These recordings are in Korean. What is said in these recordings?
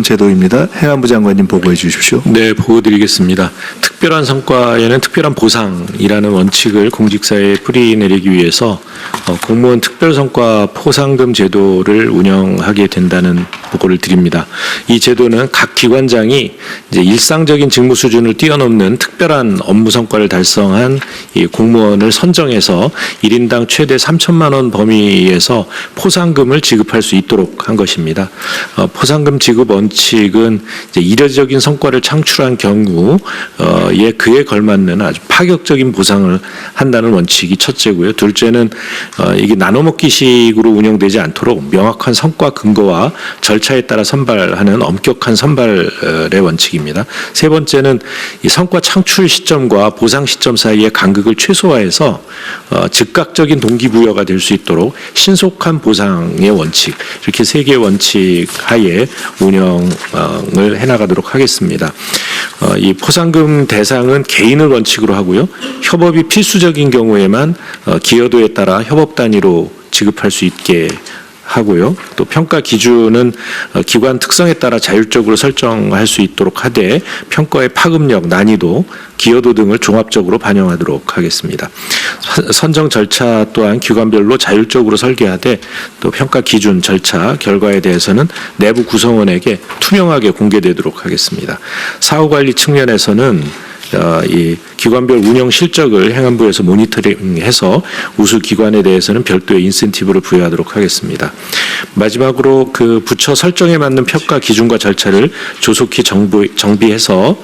제도입니다. 행안부 장관님 보고해 주십시오. 네, 보고드리겠습니다. 특별한 성과에는 특별한 보상이라는 원칙을 공직사회에 뿌리내리기 위해서 공무원 특별성과 포상금 제도를 운영하게 된다는 보고를 드립니다. 이 제도는 각 기관장이 이제 일상적인 직무 수준을 뛰어넘는 특별한 업무 성과를 달성한 이 공무원을 선정해서 1인당 최대 3천만 원 범위에서 포상금을 지급할 수 있도록 한 것입니다. 포상금 지급 원칙은 이제 이례적인 성과를 창출한 경우에 그에 걸맞는 아주 파격적인 보상을 한다는 원칙이 첫째고요. 둘째는 이게 나눠먹기식으로 운영되지 않도록 명확한 성과 근거와 절차에 따라 선발하는 엄격한 선발의 원칙입니다. 세 번째는 이 성과 창출 시점과 보상 시점 사이의 간극을 최소화해서 즉각적인 동기부여가 될 수 있도록 신속한 보상의 원칙, 이렇게 세 개의 원칙 하에 운영을 해나가도록 하겠습니다. 이 포상금 대상은 개인을 원칙으로 하고요. 협업이 필수적인 경우에만 기여도에 따라 협업 단위로 지급할 수 있게 하고요. 또 평가 기준은 기관 특성에 따라 자율적으로 설정할 수 있도록 하되 평가의 파급력, 난이도, 기여도 등을 종합적으로 반영하도록 하겠습니다. 선정 절차 또한 기관별로 자율적으로 설계하되 또 평가 기준, 절차, 결과에 대해서는 내부 구성원에게 투명하게 공개되도록 하겠습니다. 사후관리 측면에서는 이 기관별 운영 실적을 행안부에서 모니터링해서 우수 기관에 대해서는 별도의 인센티브를 부여하도록 하겠습니다. 마지막으로 그 부처 설정에 맞는 평가 기준과 절차를 조속히 정비해서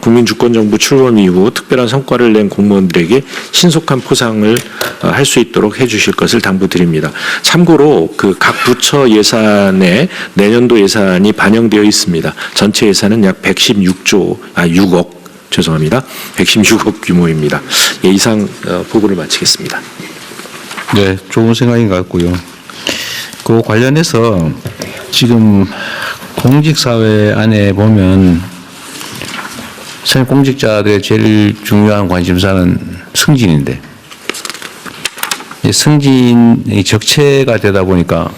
국민주권정부 출범 이후 특별한 성과를 낸 공무원들에게 신속한 포상을 할 수 있도록 해주실 것을 당부드립니다. 참고로 그 각 부처 예산에 내년도 예산이 반영되어 있습니다. 전체 예산은 약 6억. 죄송합니다. 116억 규모입니다. 예, 이상 보고를 마치겠습니다. 네, 좋은 생각인 것 같고요. 그 관련해서 지금 공직사회 안에 보면 공직자들의 제일 중요한 관심사는 승진인데 이 승진이 적체가 되다 보니까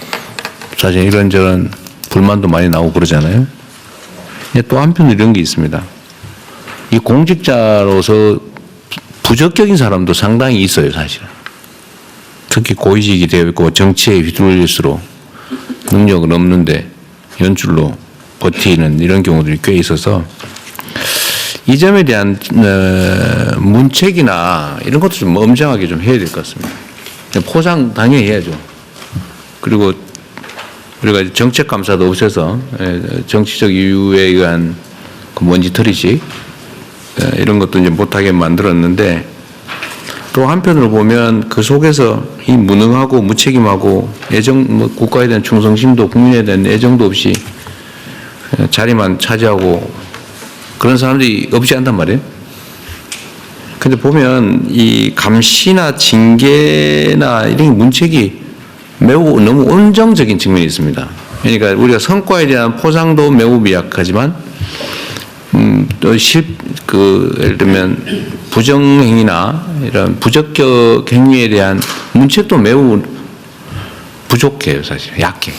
사실 이런저런 불만도 많이 나오고 그러잖아요. 또 한편 이런 게 있습니다. 이 공직자로서 부적격인 사람도 상당히 있어요, 사실은. 특히 고위직이 되어 있고 정치에 휘둘릴수록 능력은 없는데 연줄로 버티는 이런 경우들이 꽤 있어서 이 점에 대한 문책이나 이런 것도 좀 엄정하게 좀 해야 될 것 같습니다. 포상 당연히 해야죠. 그리고 우리가 정책감사도 없애서 정치적 이유에 의한 그 먼지털이식 이런 것도 이제 못하게 만들었는데 또 한편으로 보면 그 속에서 이 무능하고 무책임하고 국가에 대한 충성심도 국민에 대한 애정도 없이 자리만 차지하고 그런 사람들이 없지 않단 말이에요. 근데 보면 이 감시나 징계나 이런 문책이 매우 너무 온정적인 측면이 있습니다. 그러니까 우리가 성과에 대한 포상도 매우 미약하지만 또 예를 들면 부정행위나 이런 부적격 행위에 대한 문책도 매우 부족해요, 사실. 약해.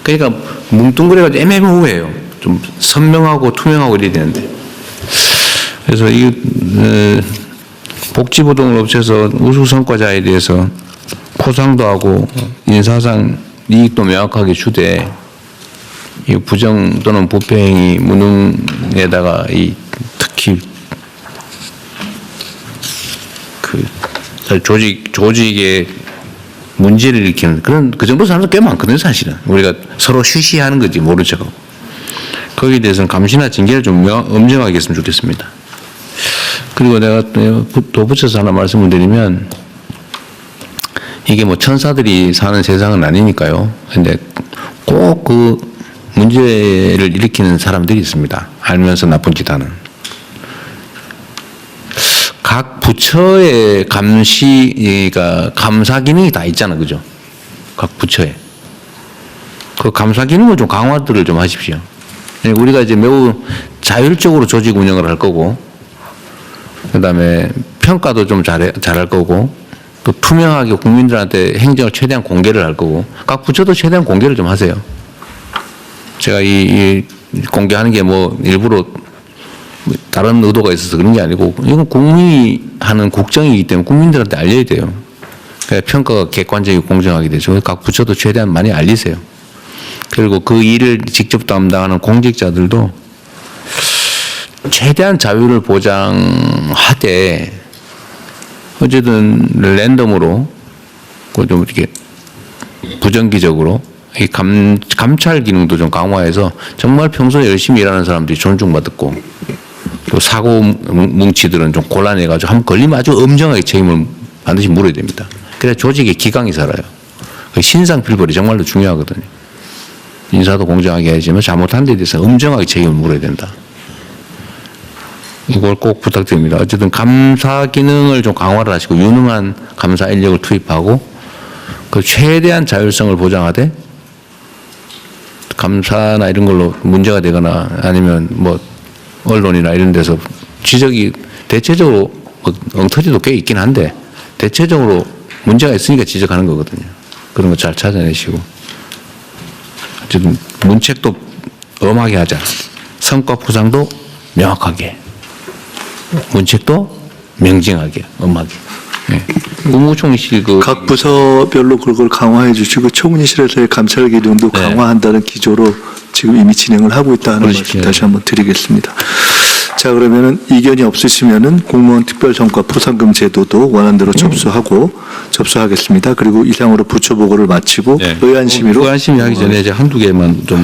그러니까 뭉뚱그려가지고 애매모호해요. 좀 선명하고 투명하고 이래야 되는데. 그래서 이 복지부동을 없애서 우수 성과자에 대해서 포상도 하고 인사상 이익도 명확하게 주되 이 부정 또는 부패행위 무능에다가 이 특히 그 조직의 문제를 일으키는 그 정도 사람도 꽤 많거든요, 사실은. 우리가 서로 쉬쉬하는 거지 모른 척하고. 거기에 대해서는 감시나 징계를 좀 엄정하게 했으면 좋겠습니다. 그리고 내가 또 붙여서 하나 말씀을 드리면 이게 뭐 천사들이 사는 세상은 아니니까요. 근데 꼭 그 문제를 일으키는 사람들이 있습니다. 알면서 나쁜 짓 하는. 각 부처의 그러니까 감사 기능이 다 있잖아, 그죠? 각 부처에. 그 감사 기능을 좀 강화들을 좀 하십시오. 우리가 이제 매우 자율적으로 조직 운영을 할 거고, 그 다음에 평가도 좀 잘할 거고, 또 투명하게 국민들한테 행정을 최대한 공개를 할 거고, 각 부처도 최대한 공개를 좀 하세요. 제가 이 공개하는 게 뭐 일부러 다른 의도가 있어서 그런 게 아니고 이건 국민이 하는 국정이기 때문에 국민들한테 알려야 돼요. 그러니까 평가가 객관적이고 공정하게 되죠. 각 부처도 최대한 많이 알리세요. 그리고 그 일을 직접 담당하는 공직자들도 최대한 자유를 보장하되 어쨌든 랜덤으로 그 좀 이렇게 부정기적으로 이 감찰 기능도 좀 강화해서 정말 평소에 열심히 일하는 사람들이 존중받고 또 사고 뭉치들은 좀 곤란해가지고 한번 걸리면 아주 엄정하게 책임을 반드시 물어야 됩니다. 그래야 조직의 기강이 살아요. 신상필벌이 정말로 중요하거든요. 인사도 공정하게 해야지만 잘못한 데 대해서 엄정하게 책임을 물어야 된다. 이걸 꼭 부탁드립니다. 어쨌든 감사 기능을 좀 강화를 하시고 유능한 감사 인력을 투입하고 그 최대한 자율성을 보장하되 감사나 이런 걸로 문제가 되거나 아니면 뭐 언론이나 이런 데서 지적이 대체적으로 뭐 엉터리도 꽤 있긴 한데 대체적으로 문제가 있으니까 지적하는 거거든요. 그런 거 잘 찾아내시고 어쨌든 문책도 엄하게 하자. 성과 포상도 명확하게. 문책도 명징하게, 엄하게. 네. 국무총리실 각 부서별로 그걸 강화해 주시고 총리실에서의 감찰 기능도 네. 강화한다는 기조로 지금 이미 진행을 하고 있다는 그러십시오. 말씀 다시 한번 드리겠습니다. 자, 그러면은 이견이 없으시면은 공무원 특별성과 포상금 제도도 원안대로 접수하겠습니다. 그리고 이상으로 부처 보고를 마치고 네. 의안심의로 의안심의 하기 전에 이제 한두 개만 좀